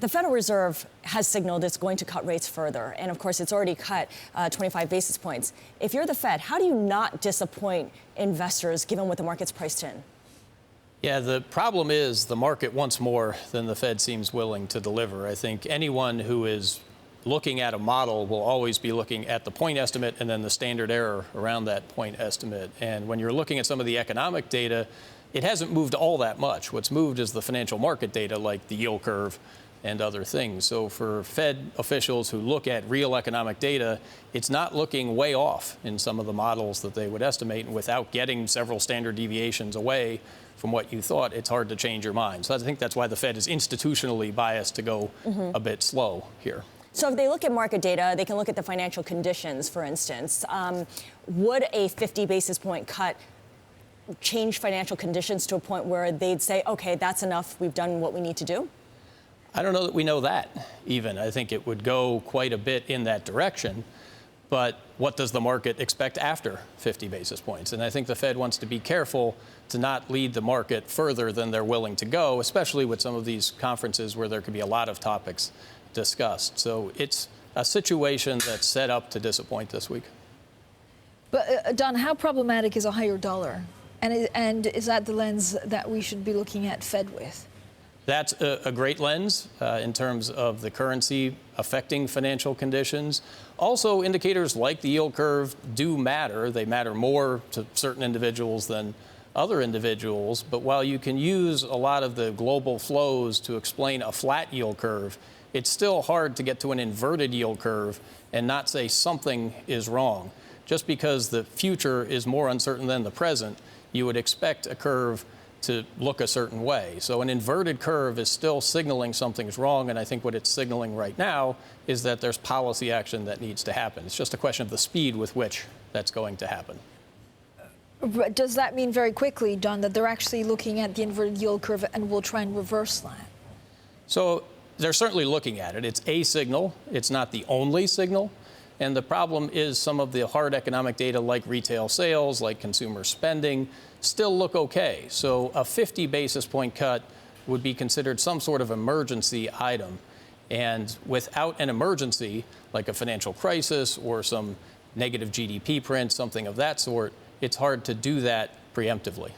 The Federal Reserve has signaled it's going to cut rates further. And of course, it's already cut 25 basis points. If you're the Fed, how do you not disappoint investors given what the market's priced in? Yeah, the problem is the market wants more than the Fed seems willing to deliver. I think anyone who is looking at a model will always be looking at the point estimate and then the standard error around that point estimate. And when you're looking at some of the economic data, it hasn't moved all that much. What's moved is the financial market data like the yield curve and other things. So for Fed officials who look at real economic data, it's not looking way off in some of the models that they would estimate. And without getting several standard deviations away from what you thought, it's hard to change your mind. So I think that's why the Fed is institutionally biased to go a bit slow here. So if they look at market data, they can look at the financial conditions, for instance. Would a 50 basis point cut change financial conditions to a point where they'd say, OK, that's enough, we've done what we need to do? I don't know that we know that even. I think it would go quite a bit in that direction. But what does the market expect after 50 basis points? And I think the Fed wants to be careful to not lead the market further than they're willing to go, especially with some of these conferences where there could be a lot of topics discussed. So it's a situation that's set up to disappoint this week. But Don, how problematic is a higher dollar? And is that the lens that we should be looking at Fed with? That's a great lens in terms of the currency affecting financial conditions. Also, indicators like the yield curve do matter. They matter more to certain individuals than other individuals. But while you can use a lot of the global flows to explain a flat yield curve, it's still hard to get to an inverted yield curve and not say something is wrong. Just because the future is more uncertain than the present, you would expect a curve to look a certain way. So an inverted curve is still signaling something's wrong, and I think what it's signaling right now is that there's policy action that needs to happen. It's just a question of the speed with which that's going to happen. Does that mean very quickly, Don, that they're actually looking at the inverted yield curve and will try and reverse that? So they're certainly looking at it. It's a signal. It's not the only signal. And the problem is some of the hard economic data like retail sales, like consumer spending, still look okay. So a 50 basis point cut would be considered some sort of emergency item. And without an emergency, like a financial crisis or some negative GDP print, something of that sort, it's hard to do that preemptively.